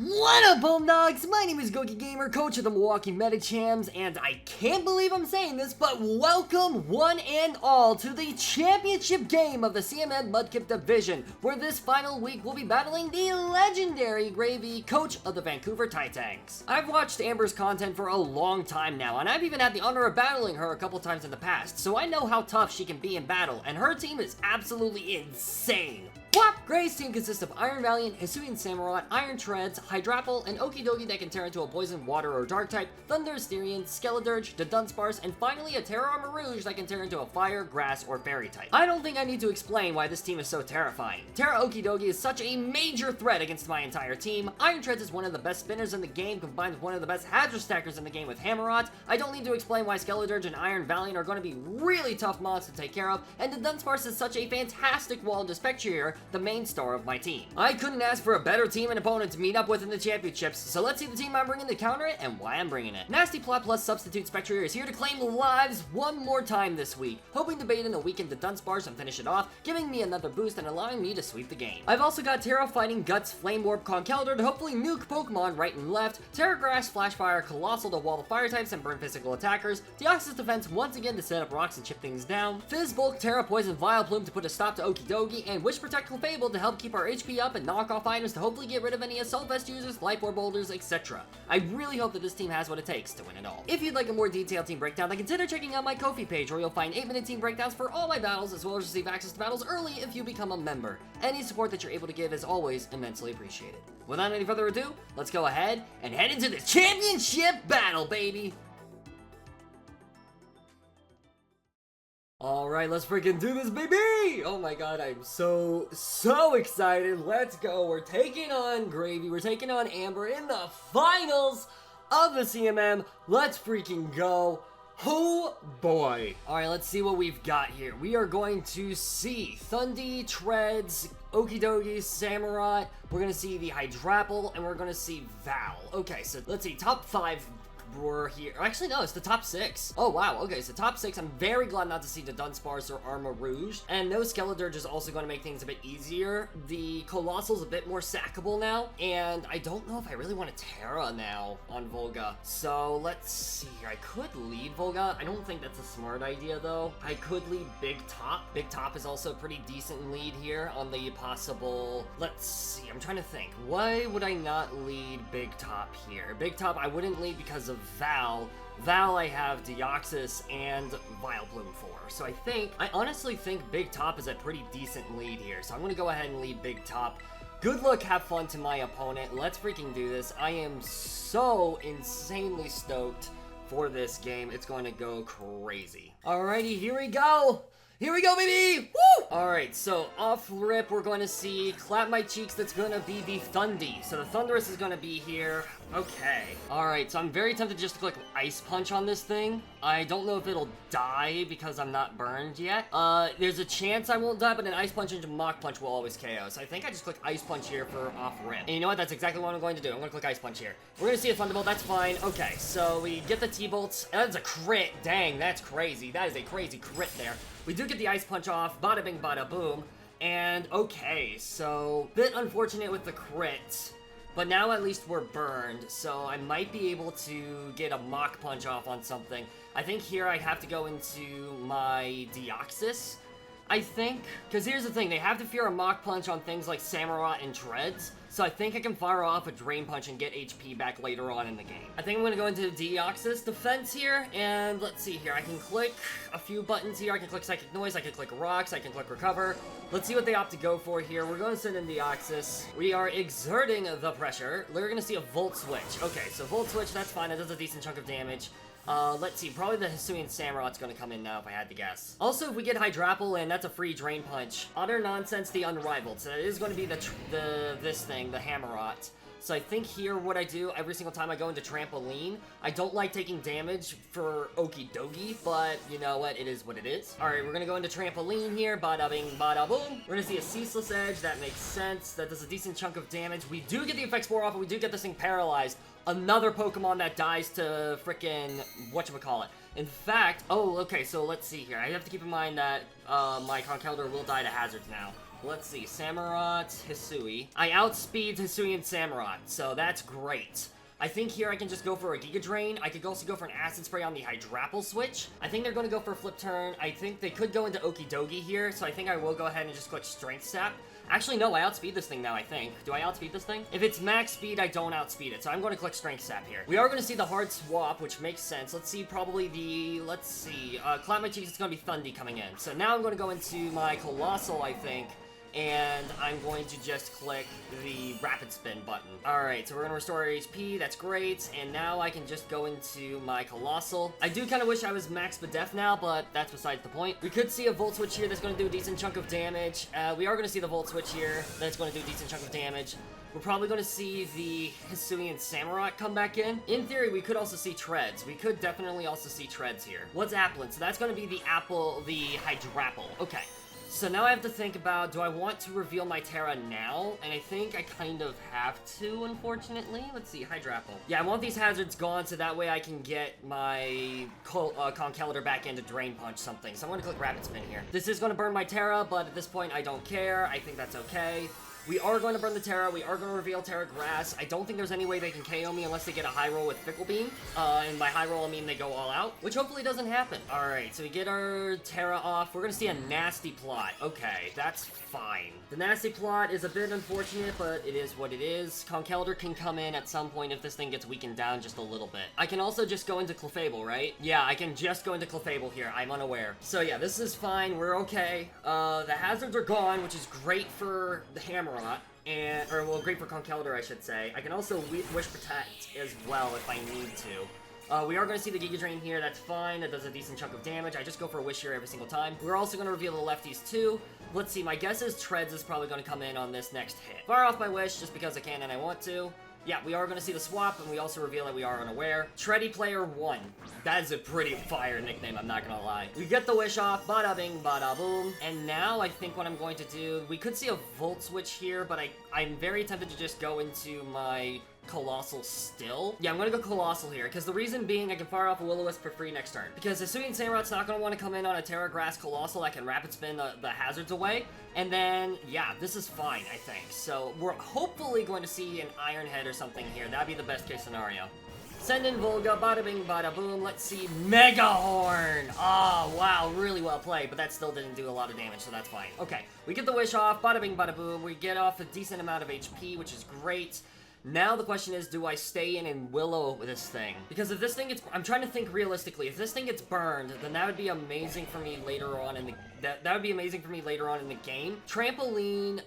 What up, Homedawgs? My name is Gokey Gamer, coach of the Milwaukee Metachams, and I can't believe I'm saying this, but welcome one and all to the championship game of the CMM Mudkip division, where this final week we'll be battling the legendary Gravy, coach of the Vancouver Titans. I've watched Amber's content for a long time now, and I've even had the honor of battling her a couple times in the past, so I know how tough she can be in battle, and her team is absolutely insane. What? Gray's team consists of Iron Valiant, Hisuian Samurott, Iron Treads, Hydrapple, and Okidogi that can turn into a Poison, Water, or Dark type, Thunder Asterion, Skeledirge, the Dunsparce, and finally a Terra Armor Rouge that can turn into a Fire, Grass, or Fairy type. I don't think I need to explain why this team is so terrifying. Terra Okidogi is such a major threat against my entire team. Iron Treads is one of the best spinners in the game, combined with one of the best Hadra stackers in the game with Hammerot. I don't need to explain why Skeledirge and Iron Valiant are going to be really tough mobs to take care of, and the Dunsparce is such a fantastic wall into SPECTRIER, the main star of my team. I couldn't ask for a better team and opponent to meet up with in the championships, so let's see the team I'm bringing to counter it and why I'm bringing it. Nasty Plot plus Substitute SPECTRIER is here to claim lives one more time this week, hoping to bait in a weekend to Dunsparce and finish it off, giving me another boost and allowing me to sweep the game. I've also got Terra Fighting Guts, Flame Warp, Conkeldurr to hopefully nuke Pokemon right and left, Terra Grass, Flash Fire, Colossal to wall the fire types and burn physical attackers, Deoxys Defense once again to set up rocks and chip things down, Fizz Bulk, Terra Poison, Vileplume to put a stop to Okidogi, and Wish Protect Fable to help keep our HP up and knock off items to hopefully get rid of any Assault Vest users, Life Orb holders, etc. I really hope that this team has what it takes to win it all. If you'd like a more detailed team breakdown, then consider checking out my Ko-fi page where you'll find 8-minute team breakdowns for all my battles, as well as receive access to battles early if you become a member. Any support that you're able to give is always immensely appreciated. Without any further ado, let's go ahead and head into the championship battle, baby! Alright, let's freaking do this, baby! Oh my god, I'm so excited. Let's go. We're taking on Gravy. We're taking on Amber in the finals of the CMM. Let's freaking go. Oh boy. Alright, let's see what we've got here. We are going to see Thundy, Treads, Okidogi, Samurott. We're going to see the Hydrapple, and we're going to see Val. Okay, so let's see. Top 5 were here. Actually, no, it's the top 6. Oh, wow. Okay, so top 6. I'm very glad not to see the Dunsparce or Armor Rouge. And no Skeledirge is also going to make things a bit easier. The Colossal's a bit more sackable now. And I don't know if I really want a Terra now on Volga. So let's see here. I could lead Volga. I don't think that's a smart idea, though. I could lead Big Top. Big Top is also a pretty decent lead here on the possible... Let's see. I'm trying to think. Why would I not lead Big Top here? Big Top, I wouldn't lead because of Val. Val I have Deoxys and Vileplume for. So I honestly think Big Top is a pretty decent lead here. So I'm gonna go ahead and lead Big Top. Good luck, have fun to my opponent. Let's freaking do this. I am so insanely stoked for this game. It's going to go crazy. Alrighty, here we go. Here we go, baby! Woo! Alright, so off rip, we're going to see Clap My Cheeks. That's going to be the Thundy. So the Thunderous is going to be here. Okay. Alright, so I'm very tempted just to click Ice Punch on this thing. I don't know if it'll die because I'm not burned yet. There's a chance I won't die, but an Ice Punch into Mach Punch will always KO. So I think I just click Ice Punch here for off rip. And you know what? That's exactly what I'm going to do. I'm going to click Ice Punch here. We're going to see a Thunderbolt. That's fine. Okay, so we get the T-Bolts. That's a crit. Dang, that's crazy. That is a crazy crit there. We do get the Ice Punch off, bada bing, bada boom, and okay, so, bit unfortunate with the crit, but now at least we're burned, so I might be able to get a Mach Punch off on something. I think here I have to go into my Deoxys, I think, because here's the thing, they have to fear a Mach Punch on things like Samurott and Treads, so I think I can fire off a Drain Punch and get HP back later on in the game. I think I'm going to go into Deoxys defense here, and let's see here. I can click a few buttons here. I can click Psychic Noise, I can click Rocks, I can click Recover. Let's see what they opt to go for here. We're going to send in Deoxys. We are exerting the pressure. We're going to see a Volt Switch. Okay, so Volt Switch, that's fine. That does a decent chunk of damage. Let's see, probably the Hisuian Samurott's gonna come in now if I had to guess. Also, if we get Hydrapple in, that's a free Drain Punch. Utter Nonsense, the Unrivaled. So that is going to be this thing, the Hammerot. So I think here what I do every single time I go into Trampoline, I don't like taking damage for Okidogi, but you know what, it is what it is. Alright, we're gonna go into Trampoline here, bada bing, bada boom. We're gonna see a Ceaseless Edge, that makes sense. That does a decent chunk of damage. We do get the Effect Spore off, and we do get this thing paralyzed. Another Pokemon that dies to frickin' whatchamacallit. In fact, oh, okay, so let's see here. I have to keep in mind that my Conkeldurr will die to hazards now. Let's see, Samurott, Hisui. I outspeed Hisui and Samurott, so that's great. I think here I can just go for a Giga Drain. I could also go for an Acid Spray on the Hydrapple switch. I think they're going to go for a Flip Turn. I think they could go into Okie Dokie here, so I think I will go ahead and just click Strength Sap. Actually, no, I outspeed this thing now, I think. Do I outspeed this thing? If it's max speed, I don't outspeed it, so I'm going to click Strength Sap here. We are going to see the hard swap, which makes sense. Let's see, probably the, Clap My Cheeks, it's going to be Thundy coming in. So now I'm going to go into my Colossal, I think, and I'm going to just click the Rapid Spin button. Alright, so we're going to restore HP, that's great, and now I can just go into my Colossal. I do kind of wish I was max Bedef now, but that's besides the point. We could see a Volt Switch here that's going to do a decent chunk of damage. We are going to see the Volt Switch here that's going to do a decent chunk of damage. We're probably going to see the Hisui and Samurott come back in. In theory, we could also see Treads. We could definitely also see Treads here. What's Applin? So that's going to be the Hydrapple. Okay. So now I have to think about, do I want to reveal my Terra now? And I think I kind of have to, unfortunately. Let's see, Hydrapple. Yeah, I want these hazards gone so that way I can get my Conkeldurr back into Drain Punch something. So I'm going to click Rapid Spin here. This is going to burn my Terra, but at this point I don't care. I think that's okay. We are going to burn the Terra. We are going to reveal Terra Grass. I don't think there's any way they can KO me unless they get a high roll with Fickle Beam. And by high roll, I mean they go all out, which hopefully doesn't happen. All right, so we get our Terra off. We're going to see a Nasty Plot. Okay, that's fine. The Nasty Plot is a bit unfortunate, but it is what it is. Conkeldurr can come in at some point if this thing gets weakened down just a little bit. I can also just go into Clefable, right? Yeah, I can just go into Clefable here. I'm unaware. So yeah, this is fine. We're okay. The hazards are gone, which is great for the Hammerot. Great for Conkeldurr, I should say. I can also Wish Protect as well if I need to. We are going to see the Giga Drain here, that's fine, that does a decent chunk of damage. I just go for a Wish here every single time. We're also going to reveal the lefties too. Let's see, my guess is Treads is probably going to come in on this next hit. Fire off my Wish just because I can and I want to. Yeah, we are going to see the swap, and we also reveal that we are unaware. Tready Player 1. That is a pretty fire nickname, I'm not going to lie. We get the Wish off, bada bing, bada boom. And now I think what I'm going to do, we could see a Volt Switch here, but I'm very tempted to just go into my Colossal still. Yeah, I'm gonna go Colossal here, because the reason being I can fire off a Will-O-Wisp for free next turn. Because Hisui and Samurott's not gonna want to come in on a Terra Grass Colossal that can Rapid Spin the hazards away. And then, yeah, this is fine, I think. So, we're hopefully going to see an Iron Head or something here. That'd be the best case scenario. Send in Volga, bada bing, bada boom. Let's see, Mega Horn. Oh, wow, really well played, but that still didn't do a lot of damage, so that's fine. Okay, we get the Wish off, bada bing, bada boom. We get off a decent amount of HP, which is great. Now the question is, do I stay in and Willow this thing? Because if this thing gets, I'm trying to think realistically, if this thing gets burned, then that would be amazing for me later on in the, that would be amazing for me later on in the game. Trampoline,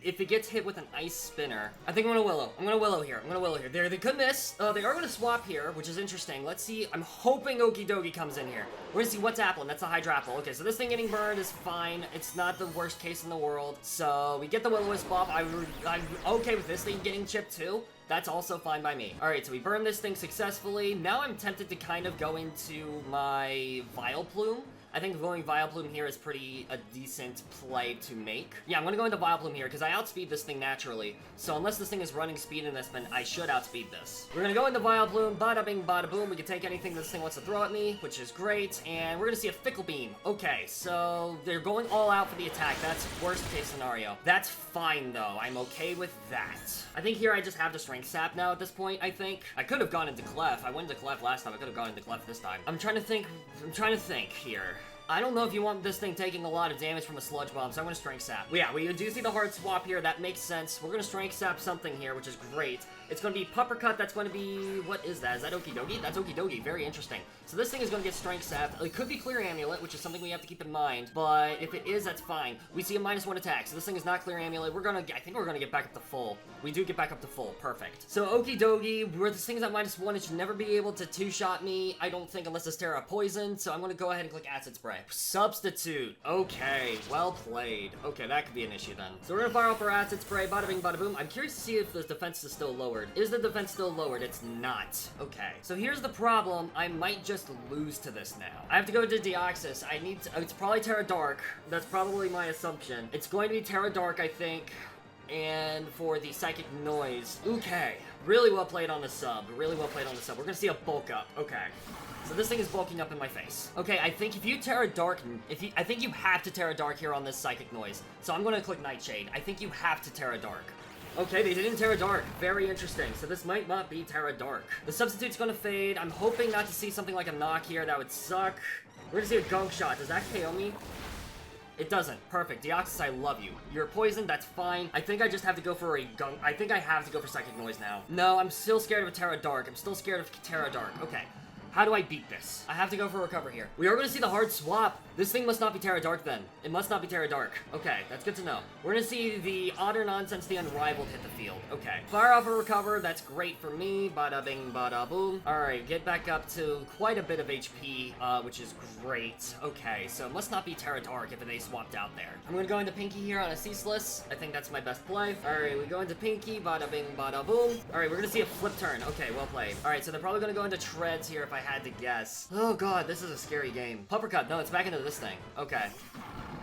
if it gets hit with an Ice Spinner, I think I'm gonna Willow. I'm gonna Willow here. I'm gonna Willow here. They could miss. They are gonna swap here, which is interesting. Let's see. I'm hoping Okie Dokie comes in here. We're gonna see what's Applin. That's a Hydrapple. Okay, so this thing getting burned is fine. It's not the worst case in the world. So we get the Will-O-Wisp off. I'm okay with this thing getting chipped too. That's also fine by me. Alright, so we burned this thing successfully. Now I'm tempted to kind of go into my Vileplume. I think going Vileplume here is a decent play to make. Yeah, I'm gonna go into Vileplume here, because I outspeed this thing naturally. So unless this thing is running speed in this, then I should outspeed this. We're gonna go into Vileplume, bada bing, bada boom. We can take anything this thing wants to throw at me, which is great. And we're gonna see a Fickle Beam. Okay, so they're going all out for the attack. That's worst case scenario. That's fine, though. I'm okay with that. I think here I just have the Strength Sap now at this point, I think. I could have gone into Clef. I went into Clef last time. I could have gone into Clef this time. I'm trying to think here. I don't know if you want this thing taking a lot of damage from a Sludge Bomb, so I'm going to Strength Sap. Well, yeah, we do see the hard swap here. That makes sense. We're going to Strength Sap something here, which is great. It's going to be Puppercut. That's going to be... What is that? Is that Okie Dokie? That's Okie Dokie. Very interesting. So this thing is going to get Strength Sap. It could be Clear Amulet, which is something we have to keep in mind. But if it is, that's fine. We see a -1 attack. So this thing is not Clear Amulet. I think we're going to get back up to full. We do get back up to full. Perfect. So Okie Dokie, where this thing's at -1, it should never be able to two-shot me. I don't think, unless it's Terra Poison. So I'm going to go ahead and click Acid Spray. Substitute. Okay. Well played. Okay, that could be an issue then. So we're going to fire off our Acid Spray. Bada bing, bada boom. I'm curious to see if the defense is still lowered. Is the defense still lowered? It's not. Okay. So here's the problem. I might just lose to this now. I have to go to Deoxys. I need to, it's probably Terra Dark. That's probably my assumption. It's going to be Terra Dark, I think. and for the Psychic Noise. Okay, really well played on the sub. Really well played on the sub. We're gonna see a bulk up. Okay. So this thing is bulking up in my face. Okay, I think if you Terra Dark, I think you have to Terra Dark here on this Psychic Noise. So I'm gonna click Nightshade. I think you have to Terra Dark. Okay, they didn't Terra Dark. Very interesting. So this might not be Terra Dark. The substitute's gonna fade. I'm hoping not to see something like a knock here. That would suck. We're gonna see a gunk shot. Does that KO me? It doesn't. Perfect. Deoxys, I love you. You're poisoned, that's fine. I think I just have to go for a gunk. I think I have to go for Psychic Noise now. No, I'm still scared of a Terra Dark. I'm still scared of Terra Dark. Okay. How do I beat this? I have to go for recover here. We are going to see the hard swap. This thing must not be Terra Dark then. It must not be Terra Dark. Okay, that's good to know. We're going to see the Otter Nonsense, the Unrivaled hit the field. Okay. Fire off a recover. That's great for me. Bada bing, bada boom. Alright, get back up to quite a bit of HP, which is great. Okay, so it must not be Terra Dark if they swapped out there. I'm going to go into Pinky here on a Ceaseless. I think that's my best play. Alright, we go into Pinky. Bada bing, bada boom. Alright, we're going to see a flip turn. Okay, well played. Alright, so they're probably going to go into Treads here if I had to guess. Oh god, this is a scary game. Puppercut, no, it's back into this thing. Okay.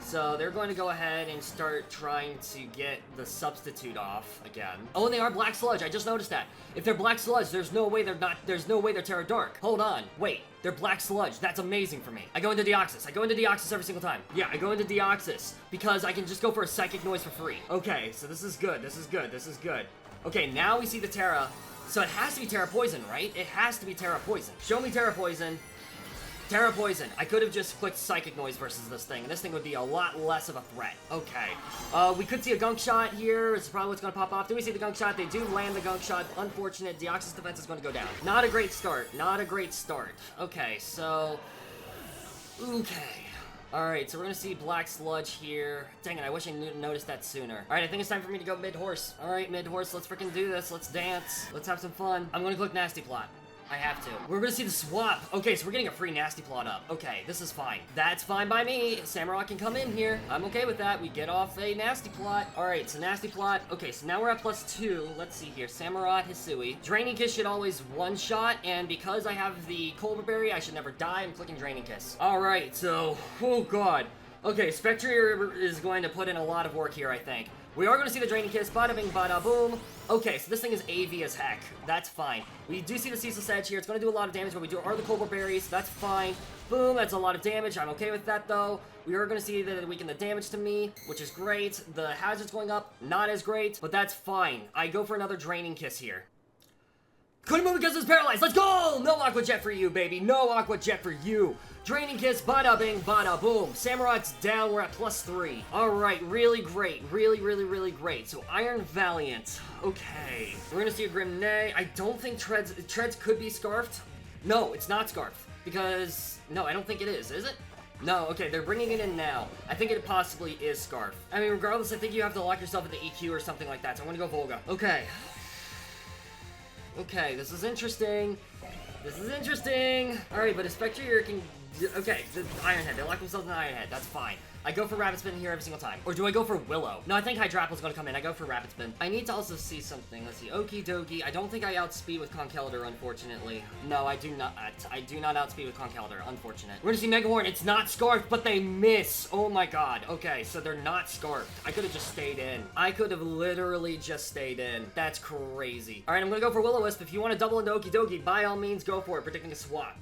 So they're going to go ahead and start trying to get the substitute off again. Oh, and they are Black Sludge. I just noticed that. If they're Black Sludge, there's no way they're Terra Dark. Hold on. Wait. They're Black Sludge. That's amazing for me. I go into Deoxys. I go into Deoxys every single time. Yeah, I go into Deoxys because I can just go for a Psychic Noise for free. Okay, so this is good. This is good. This is good. Okay, now we see the Terra. So it has to be Terra Poison, right? It has to be Terra Poison. Show me Terra Poison. Terra Poison. I could have just clicked Psychic Noise versus this thing, and this thing would be a lot less of a threat. Okay. We could see a gunk shot here. It's probably what's going to pop off. Do we see the gunk shot? They do land the gunk shot. Unfortunate. Deoxys defense is going to go down. Not a great start. Not a great start. Okay, so... Okay. Alright, so we're gonna see Black Sludge here. Dang it, I wish I noticed that sooner. Alright, I think it's time for me to go mid-horse. Alright, mid-horse, let's freaking do this. Let's dance. Let's have some fun. I'm gonna click Nasty Plot. I have to. We're gonna see the swap. Okay, so we're getting a free Nasty Plot up. Okay, this is fine. That's fine by me. Samurott can come in here. I'm okay with that. We get off a Nasty Plot. Alright, so Nasty Plot. Okay, so now we're at +2. Let's see here. Samurott, Hisui. Draining Kiss should always one-shot, and because I have the Cobra Berry, I should never die. I'm clicking Draining Kiss. Alright, so... Oh, God. Okay, SPECTRIER is going to put in a lot of work here, I think. We are going to see the Draining Kiss, bada bing, bada boom. Okay, so this thing is AV as heck. That's fine. We do see the Ceaseless Edge here. It's going to do a lot of damage, but we do are the Cobra Berries. That's fine. Boom, that's a lot of damage. I'm okay with that, though. We are going to see that it weaken the damage to me, which is great. The hazard's going up, not as great, but that's fine. I go for another Draining Kiss here. Couldn't move because it's paralyzed. Let's go! No Aqua Jet for you, baby. No Aqua Jet for you. Draining Kiss, bada bing, bada boom. Samurott's down, we're at +3. Alright, really great. Really, really, really great. So Iron Valiant. Okay. We're gonna see a Grim Nay. I don't think Treads could be Scarfed. No, it's not Scarfed. Because, no, I don't think it is it? No, okay, they're bringing it in now. I think it possibly is Scarf. I mean, regardless, I think you have to lock yourself at the EQ or something like that. So I'm gonna go Volga. Okay. Okay, this is interesting. This is interesting. Alright, but a SPECTRIER can... Okay, the Iron Head. They lock themselves in the Iron Head. That's fine. I go for Rapid Spin here every single time. Or do I go for Willow? No, I think Hydrapple's gonna come in. I go for Rapid Spin. I need to also see something. Let's see. Okie dokie. I don't think I outspeed with Conkeldurr, unfortunately. No, I do not. I do not outspeed with Conkeldurr, unfortunate. We're gonna see Mega Horn. It's not Scarfed, but they miss. Oh my god. Okay, so they're not Scarfed. I could have just stayed in. I could have literally just stayed in. That's crazy. Alright, I'm gonna go for Will-O-Wisp. If you want to double into Okie dokie, by all means, go for it. Predicting a swap.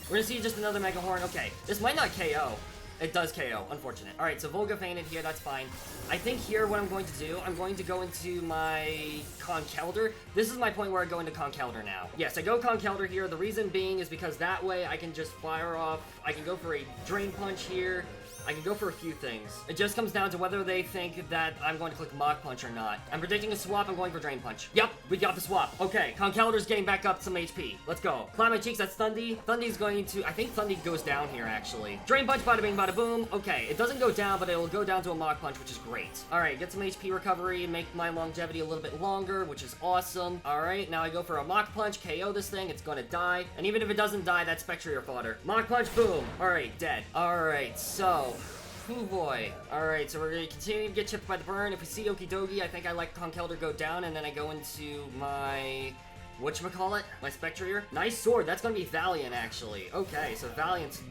We're gonna see just another Mega Horn. Okay, this might not KO. It does KO, unfortunate. Alright, so Volga fainted here, that's fine. I think here what I'm going to do, I'm going to go into my Conkeldurr. This is my point where I go into Conkeldurr now. Yes, I go Conkeldurr here. The reason being is because that way I can just fire off. I can go for a Drain Punch here. I can go for a few things. It just comes down to whether they think that I'm going to click Mach Punch or not. I'm predicting a swap, I'm going for Drain Punch. Yep, we got the swap. Okay, Conkeldurr's getting back up some HP. Let's go. Climb my cheeks, that's Thundy. Thundy's going to... I think Thundy goes down here, actually. Drain Punch, bada bing, bada boom. Okay, it doesn't go down, but it'll go down to a Mach Punch, which is great. Alright, get some HP recovery, make my longevity a little bit longer, which is awesome. Alright, now I go for a Mach Punch, KO this thing, it's gonna die. And even if it doesn't die, that's SPECTRIER fodder. Mach Punch, boom. Alright, dead. Alright, so... Oh boy. Alright, so we're going to continue to get chipped by the burn. If we see Okie dokie, I think I let Conkeldurr go down, and then I go into my... Whatchamacallit? My SPECTRIER? Nice sword. That's going to be Valiant, actually. Okay, so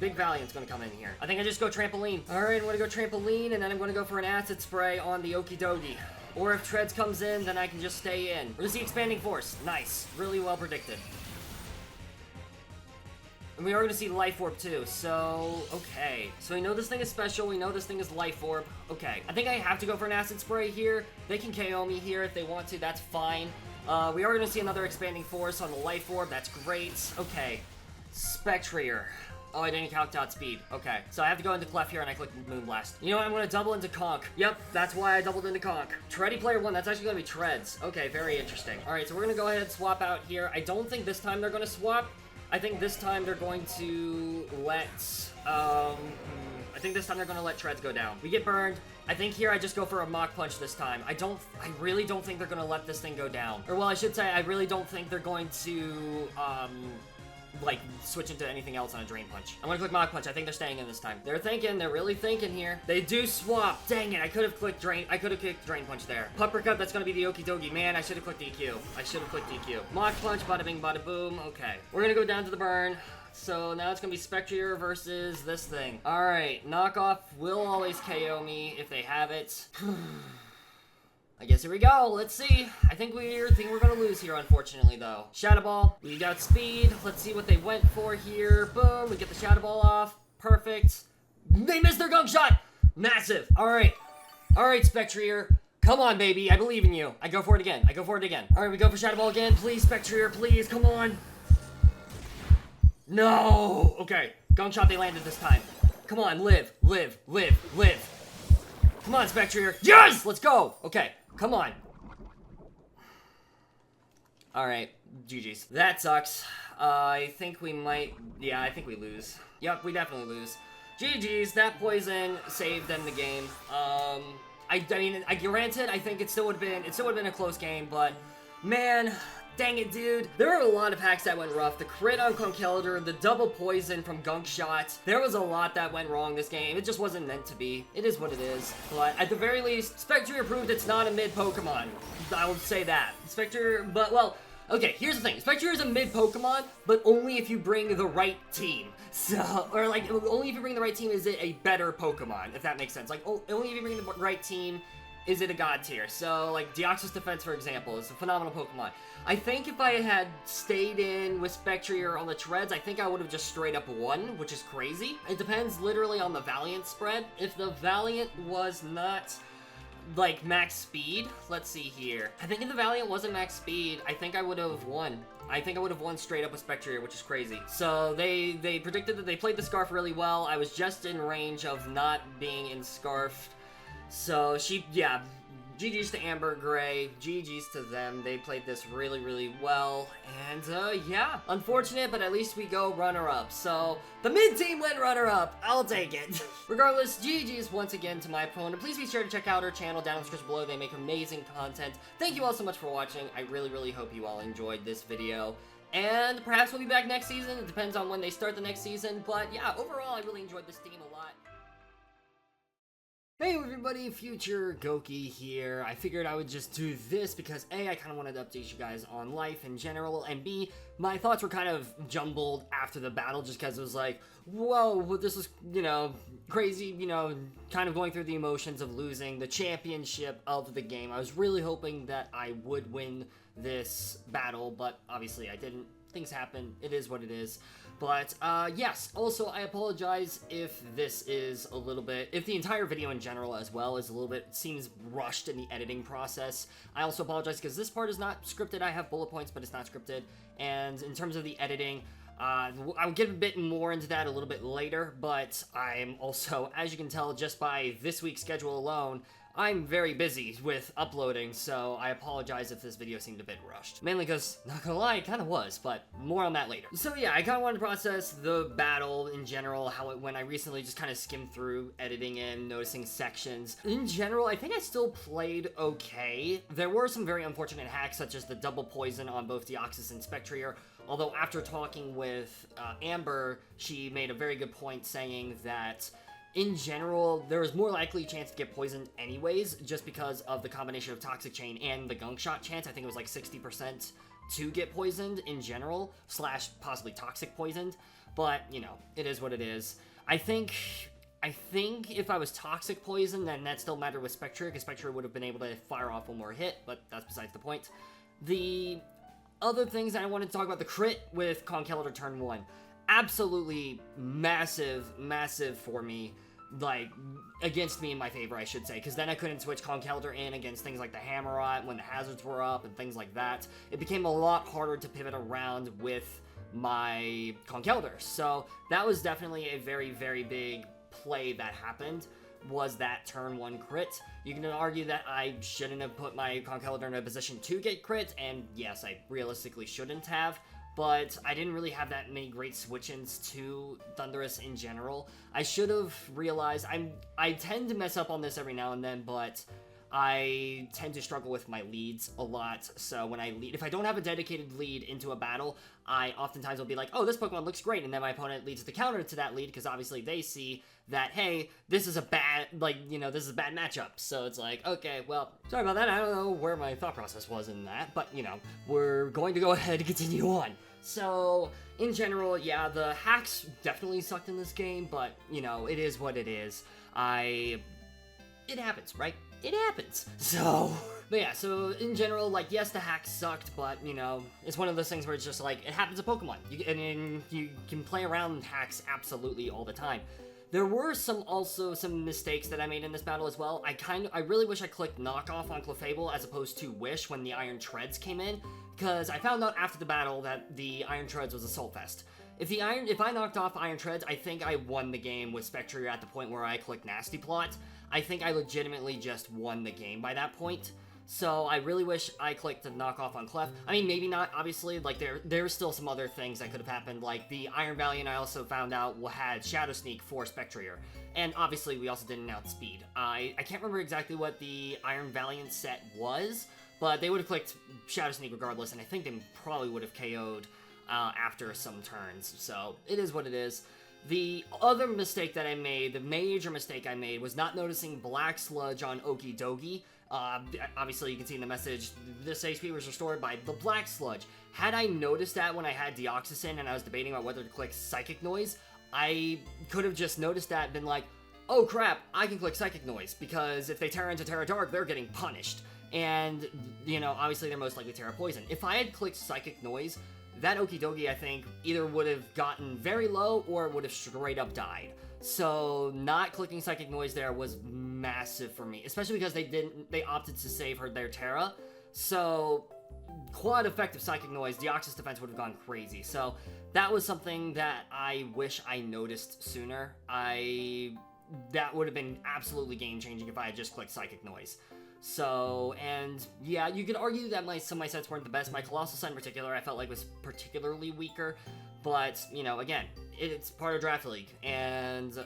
Big Valiant's going to come in here. I think I just go Trampoline. Alright, I'm going to go Trampoline, and then I'm going to go for an Acid Spray on the Okie dokie. Or if Treads comes in, then I can just stay in. We're gonna see Expanding Force. Nice. Really well predicted. And we are going to see Life Orb too, so, okay. So we know this thing is special, we know this thing is Life Orb. Okay, I think I have to go for an Acid Spray here. They can KO me here if they want to, that's fine. We are going to see another Expanding Force on the Life Orb, that's great. Okay, SPECTRIER. Oh, I didn't calc dot speed. Okay, so I have to go into Clef here and I click Moonblast. You know what, I'm going to double into Conk. Yep, that's why I doubled into Conk. Tready player 1, that's actually going to be Treads. Okay, very interesting. Alright, so we're going to go ahead and swap out here. I don't think this time they're going to swap. I think this time they're going to let, I think this time they're going to let Treads go down. We get burned. I think here I just go for a Mach Punch this time. I really don't think they're going to let this thing go down. Or, well, I should say, I really don't think they're going to, like, switch into anything else on a Drain Punch. I'm gonna click Mach Punch. I think they're staying in this time. They're really thinking here. They do swap. Dang it, I could have clicked Drain Punch there. Puppercut, that's gonna be the Okie Dokie. Man, I should have clicked DQ. Mach Punch, bada bing, bada boom. Okay. We're gonna go down to the burn. So now it's gonna be SPECTRIER versus this thing. Alright, Knockoff will always KO me if they have it. I guess here we go. Let's see. I think we're gonna lose here, unfortunately, though. Shadow Ball. We got speed. Let's see what they went for here. Boom. We get the Shadow Ball off. Perfect. They missed their gunk shot. Massive. All right. All right, SPECTRIER. Come on, baby. I believe in you. I go for it again. All right, we go for Shadow Ball again. Please, SPECTRIER. Please. Come on. No. Okay. Gunk shot they landed this time. Come on. Live. Come on, SPECTRIER. Yes! Let's go. Okay. Come on. Alright, GG's. That sucks. I think we might... Yeah, I think we lose. Yep, we definitely lose. GG's, that poison saved them the game. I mean, granted, I think it still would have been a close game, but... Man... Dang it, dude. There were a lot of hacks that went rough. The crit on Conkeldurr, the double poison from Gunk Shot. There was a lot that went wrong this game. It just wasn't meant to be. It is what it is. But at the very least, SPECTRIER proved it's not a mid Pokemon. I would say that. SPECTRIER, but, well, okay, here's the thing. SPECTRIER is a mid Pokemon, but only if you bring the right team. So, or like, only if you bring the right team is it a better Pokemon, if that makes sense. Like, only if you bring the right team is it a god tier. So, like, Deoxys Defense, for example, is a phenomenal Pokemon. I think if I had stayed in with SPECTRIER on the Treads, I think I would have just straight up won, which is crazy. It depends literally on the Valiant spread. If the Valiant was not, like, max speed, let's see here. I think if the Valiant wasn't max speed, I think I would have won. I think I would have won straight up with SPECTRIER, which is crazy. So they predicted that they played the Scarf really well. I was just in range of not being in Scarf. So yeah, GG's to Amber Gray, GG's to them. They played this really, really well. And yeah, unfortunate, but at least we go runner-up. So the mid-team went runner-up. I'll take it. Regardless, GG's once again to my opponent. Please be sure to check out her channel down in the description below. They make amazing content. Thank you all so much for watching. I really, really hope you all enjoyed this video. And perhaps we'll be back next season. It depends on when they start the next season. But yeah, overall, I really enjoyed this team a lot. Hey everybody, Future Gokey here. I figured I would just do this because A, I kind of wanted to update you guys on life in general, and B, my thoughts were kind of jumbled after the battle just because it was like, whoa, this was, you know, crazy, you know, kind of going through the emotions of losing the championship of the game. I was really hoping that I would win this battle, but obviously I didn't. Things happen. It is what it is. But, yes, also, I apologize if this is a little bit, if the entire video in general as well is a little bit, seems rushed in the editing process. I also apologize because this part is not scripted. I have bullet points, but it's not scripted. And in terms of the editing, I'll get a bit more into that a little bit later, but I'm also, as you can tell just by this week's schedule alone, I'm very busy with uploading, so I apologize if this video seemed a bit rushed. Mainly because, not gonna lie, it kind of was, but more on that later. So yeah, I kind of wanted to process the battle in general, how it went. I recently just kind of skimmed through, editing in, noticing sections. In general, I think I still played okay. There were some very unfortunate hacks, such as the double poison on both Deoxys and SPECTRIER, although after talking with Amber, she made a very good point saying that in general, there is more likely chance to get poisoned anyways, just because of the combination of Toxic Chain and the Gunk Shot chance. I think it was like 60% to get poisoned in general, / possibly toxic poisoned, but, you know, it is what it is. I think I think if I was Toxic Poison, then that still mattered with SPECTRIER, because SPECTRIER would have been able to fire off one more hit, but that's besides the point. The other things that I wanted to talk about, the crit with Conkeldurr turn 1. Absolutely massive for me. Like, against me in my favor, I should say, because then I couldn't switch Conkeldurr in against things like the Hammerot when the hazards were up and things like that. It became a lot harder to pivot around with my Conkeldurr, so that was definitely a very big play that happened, was that turn 1 crit. You can argue that I shouldn't have put my Conkeldurr in a position to get crit, and yes, I realistically shouldn't have, but I didn't really have that many great switch-ins to Thundurus in general. I should have realized, I tend to mess up on this every now and then, but I tend to struggle with my leads a lot, so when I lead, if I don't have a dedicated lead into a battle, I oftentimes will be like, oh, this Pokemon looks great, and then my opponent leads the counter to that lead, because obviously they see that, hey, this is a bad, like, you know, this is a bad matchup, so it's like, okay, well, sorry about that, I don't know where my thought process was in that, but, you know, we're going to go ahead and continue on. So, in general, yeah, the hacks definitely sucked in this game, but, you know, it is what it is. It happens, right? It happens. So, but yeah, so in general, like, yes, the hacks sucked, but, you know, it's one of those things where it's just like, it happens to Pokemon. And you can play around with hacks absolutely all the time. There were also some mistakes that I made in this battle as well. I really wish I clicked knockoff on Clefable as opposed to Wish when the Iron Treads came in, because I found out after the battle that the Iron Treads was Assault Vest. If I knocked off Iron Treads, I think I won the game with SPECTRIER at the point where I clicked Nasty Plot. I think I legitimately just won the game by that point. So I really wish I clicked the knockoff on Clef. I mean, maybe not, obviously, like, there's still some other things that could have happened, like the Iron Valiant I also found out had Shadow Sneak for SPECTRIER. And obviously, we also didn't outspeed. I can't remember exactly what the Iron Valiant set was, but they would have clicked Shadow Sneak regardless, and I think they probably would have KO'd after some turns. So, it is what it is. The other mistake that I made, the major mistake I made, was not noticing Black Sludge on Okie Dokie. Obviously, you can see in the message, this HP was restored by the Black Sludge. Had I noticed that when I had Deoxysyn and I was debating about whether to click Psychic Noise, I could have just noticed that and been like, oh crap, I can click Psychic Noise, because if they Terra into Terra Dark, they're getting punished. And, you know, obviously they're most likely Terra Poison. If I had clicked Psychic Noise, that Okie Dokie, I think, either would have gotten very low or would have straight up died. So, not clicking Psychic Noise there was massive for me, especially because they opted to save their Terra. So, quad effective Psychic Noise, Deoxys defense would have gone crazy. So, that was something that I wish I noticed sooner. That would have been absolutely game-changing if I had just clicked Psychic Noise. So, and yeah, you could argue that some of my sets weren't the best. My Colossal Set in particular, I felt like was particularly weaker, but, you know, again, it's part of Draft League, and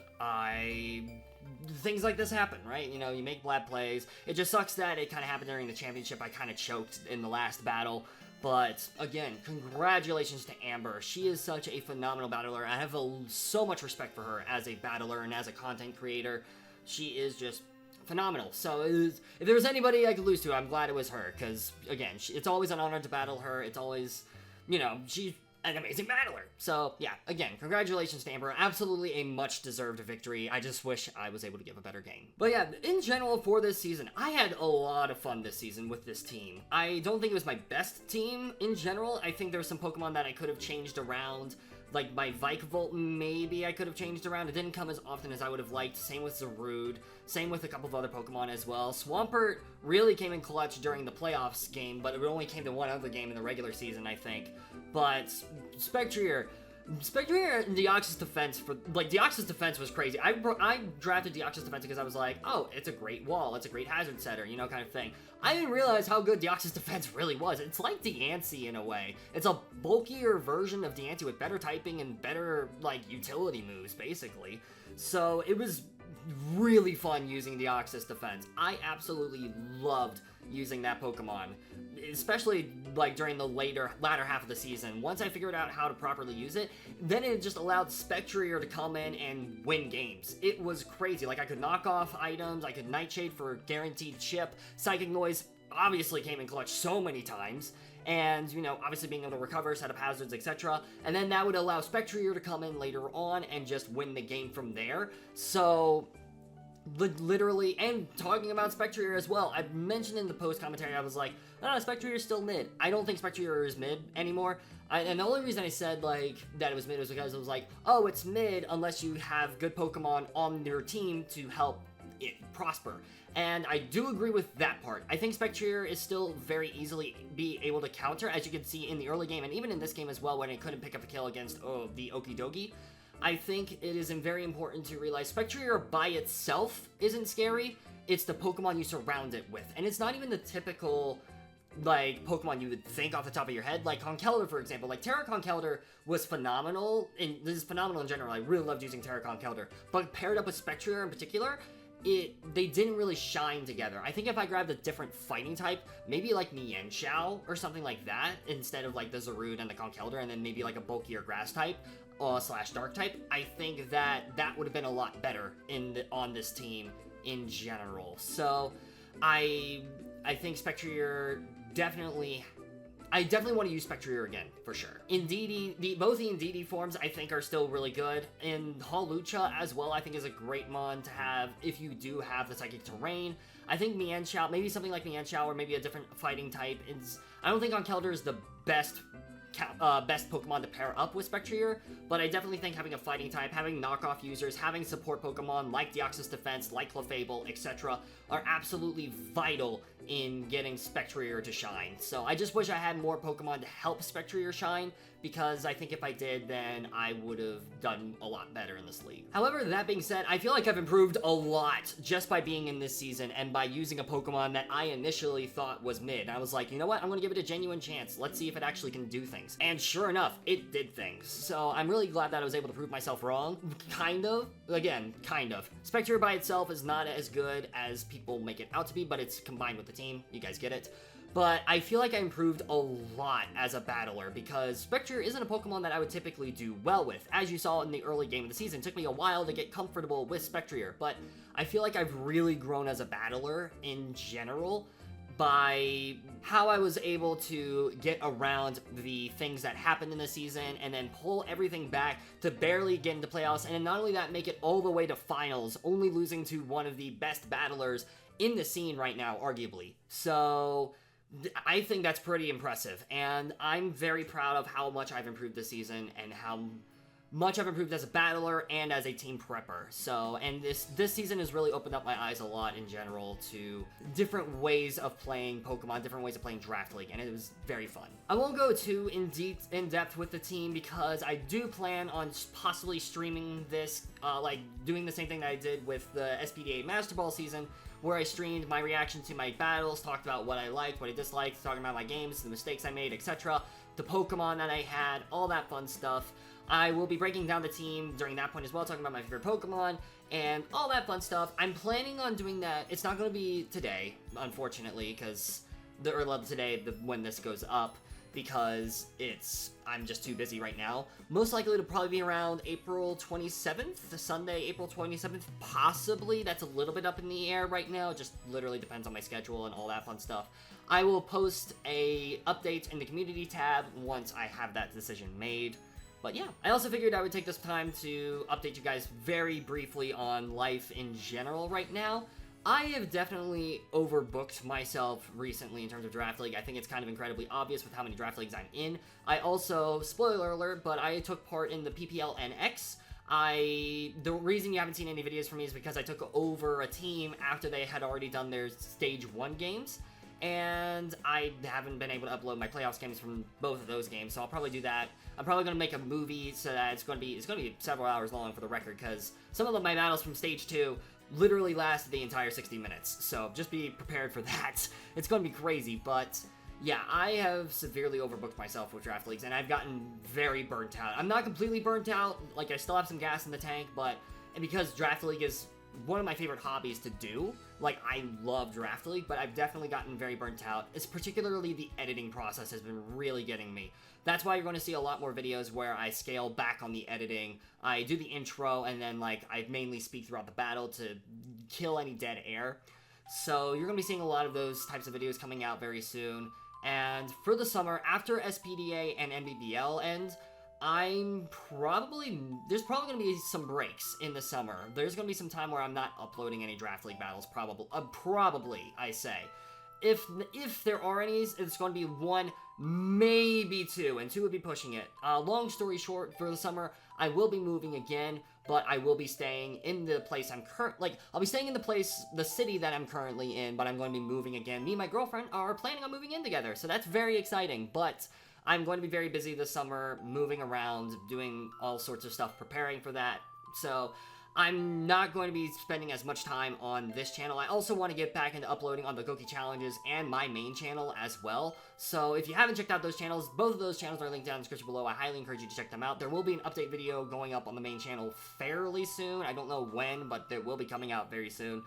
things like this happen, right? You know, you make bad plays. It just sucks that it kind of happened during the championship. I kind of choked in the last battle, but again, congratulations to Amber. She is such a phenomenal battler. I have so much respect for her as a battler and as a content creator. She is just phenomenal. So if there was anybody I could lose to, I'm glad it was her, because again, it's always an honor to battle her. It's always, you know, she's an amazing battler. So yeah, again, congratulations to Amber. Absolutely a much deserved victory. I just wish I was able to give a better game. But yeah, in general for this season, I had a lot of fun this season with this team. I don't think it was my best team in general. I think there were some Pokemon that I could have changed around. Like my Vikavolt, maybe I could have changed around. It didn't come as often as I would have liked. Same with Zarude. Same with a couple of other Pokemon as well. Swampert really came in clutch during the playoffs game, but it only came to one other game in the regular season, I think. But SPECTRIER and Deoxys defense Deoxys defense was crazy. I drafted Deoxys defense because I was like, oh, it's a great wall, it's a great hazard setter, you know, kind of thing. I didn't realize how good Deoxys defense really was. It's like Deancey in a way. It's a bulkier version of Deancey with better typing and better, like, utility moves, basically. So it was really fun using Deoxys defense. I absolutely loved using that Pokemon, especially like during the latter half of the season. Once I figured out how to properly use it, then it just allowed SPECTRIER to come in and win games. It was crazy. Like, I could knock off items, I could Nightshade for guaranteed chip, Psychic Noise obviously came in clutch so many times, and, you know, obviously being able to recover, set up hazards, etc. And then that would allow SPECTRIER to come in later on and just win the game from there. So literally, and talking about SPECTRIER as well, I mentioned in the post commentary, I was like, no, SPECTRIER is still mid. I don't think SPECTRIER is mid anymore. And the only reason I said, like, that it was mid was because it was like, oh, it's mid unless you have good Pokemon on your team to help it prosper. And I do agree with that part. I think SPECTRIER is still very easily be able to counter, as you can see in the early game, and even in this game as well, when it couldn't pick up a kill against the Okidogi. I think it is very important to realize SPECTRIER by itself isn't scary. It's the Pokemon you surround it with. And it's not even the typical, like, Pokemon you would think off the top of your head. Like Conkeldurr, for example. Like, Terra Conkeldurr was phenomenal, and this is phenomenal in general. I really loved using Terra Conkeldurr. But paired up with SPECTRIER in particular, they didn't really shine together. I think if I grabbed a different fighting type, maybe like Mienshao or something like that, instead of like the Zarude and the Conkeldurr, and then maybe like a bulkier grass type, slash dark type, I think that would have been a lot better on this team in general. So I think SPECTRIER definitely, I definitely want to use SPECTRIER again, for sure. Indeedee, both the Indeedee forms I think are still really good. And Hawlucha as well, I think is a great mon to have if you do have the Psychic Terrain. I think Mienshao, maybe something like Mienshao or maybe a different fighting type is, I don't think Conkeldurr is the best Pokemon to pair up with SPECTRIER, but I definitely think having a fighting type, having knockoff users, having support Pokemon like Deoxys Defense, like Clefable, etc. are absolutely vital in getting SPECTRIER to shine. So I just wish I had more Pokemon to help SPECTRIER shine, because I think if I did, then I would have done a lot better in this league. However, that being said, I feel like I've improved a lot just by being in this season and by using a Pokemon that I initially thought was mid. I was like, you know what, I'm gonna give it a genuine chance. Let's see if it actually can do things. And sure enough, it did things. So I'm really glad that I was able to prove myself wrong. Kind of. Again, kind of. SPECTRIER by itself is not as good as people make it out to be, but it's combined with the team. You guys get it. But I feel like I improved a lot as a battler, because SPECTRIER isn't a Pokemon that I would typically do well with. As you saw in the early game of the season, it took me a while to get comfortable with SPECTRIER, but I feel like I've really grown as a battler in general by how I was able to get around the things that happened in the season and then pull everything back to barely get into playoffs, and then not only that, make it all the way to finals, only losing to one of the best battlers in the scene right now, arguably. So I think that's pretty impressive, and I'm very proud of how much I've improved this season and how much I've improved as a battler and as a team prepper. So, and this season has really opened up my eyes a lot in general to different ways of playing Pokemon, different ways of playing Draft League, and it was very fun. I won't go too in depth with the team because I do plan on possibly streaming this, like doing the same thing that I did with the SPDA Master Ball season, where I streamed my reaction to my battles, talked about what I liked, what I disliked, talking about my games, the mistakes I made, etc., the Pokemon that I had, all that fun stuff. I will be breaking down the team during that point as well, talking about my favorite Pokemon, and all that fun stuff. I'm planning on doing that. It's not going to be today, unfortunately, because when this goes up, because I'm just too busy right now. Most likely it'll probably be around April 27th, the Sunday, April 27th, possibly. That's a little bit up in the air right now. It just literally depends on my schedule and all that fun stuff. I will post a update in the community tab once I have that decision made. But yeah, I also figured I would take this time to update you guys very briefly on life in general right now. I have definitely overbooked myself recently in terms of Draft League. I think it's kind of incredibly obvious with how many Draft Leagues I'm in. I also, spoiler alert, but I took part in the PPL NX. The reason you haven't seen any videos from me is because I took over a team after they had already done their Stage 1 games. And I haven't been able to upload my playoffs games from both of those games, so I'll probably do that. I'm probably going to make a movie so that it's going to be several hours long for the record, because some of my battles from Stage 2 literally lasted the entire 60 minutes, so just be prepared for that. It's going to be crazy, but yeah, I have severely overbooked myself with Draft Leagues, and I've gotten very burnt out. I'm not completely burnt out, like I still have some gas in the tank, but because Draft League is one of my favorite hobbies to do, like I love Draft League, but I've definitely gotten very burnt out. It's particularly the editing process has been really getting me. That's why you're going to see a lot more videos where I scale back on the editing. I do the intro, and then like I mainly speak throughout the battle to kill any dead air. So you're going to be seeing a lot of those types of videos coming out very soon. And for the summer, after SPDA and NBBL end, there's probably going to be some breaks in the summer. There's going to be some time where I'm not uploading any Draft League battles, probably, I say. If there are any, it's going to be 1, maybe 2, and 2 would be pushing it. Long story short, for the summer, I will be moving again, but I will be staying in the place I'll be staying in the city that I'm currently in, but I'm going to be moving again. Me and my girlfriend are planning on moving in together, so that's very exciting, but I'm going to be very busy this summer, moving around, doing all sorts of stuff, preparing for that, so I'm not going to be spending as much time on this channel. I also want to get back into uploading on the Gokey challenges and my main channel as well. So if you haven't checked out those channels, both of those channels are linked down in the description below. I highly encourage you to check them out. There will be an update video going up on the main channel fairly soon. I don't know when, but it will be coming out very soon.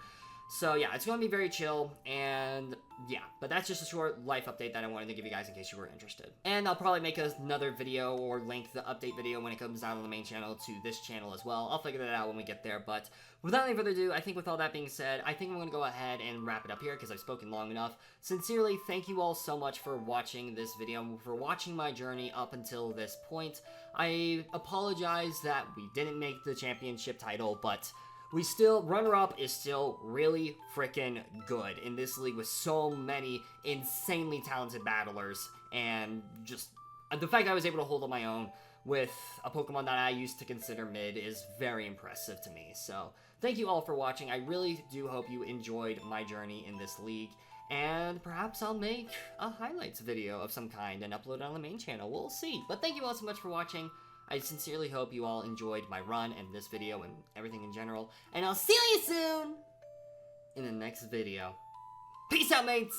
So yeah, it's going to be very chill, and yeah, but that's just a short life update that I wanted to give you guys in case you were interested. And I'll probably make another video or link the update video when it comes out on the main channel to this channel as well. I'll figure that out when we get there, but without any further ado, I think with all that being said, I think I'm going to go ahead and wrap it up here because I've spoken long enough. Sincerely, thank you all so much for watching this video, for watching my journey up until this point. I apologize that we didn't make the championship title, but runner-up is still really freaking good in this league with so many insanely talented battlers, and just the fact that I was able to hold on my own with a Pokemon that I used to consider mid is very impressive to me. So thank you all for watching. I really do hope you enjoyed my journey in this league, and perhaps I'll make a highlights video of some kind and upload it on the main channel. We'll see. But thank you all so much for watching. I sincerely hope you all enjoyed my run and this video and everything in general. And I'll see you soon in the next video. Peace out, mates!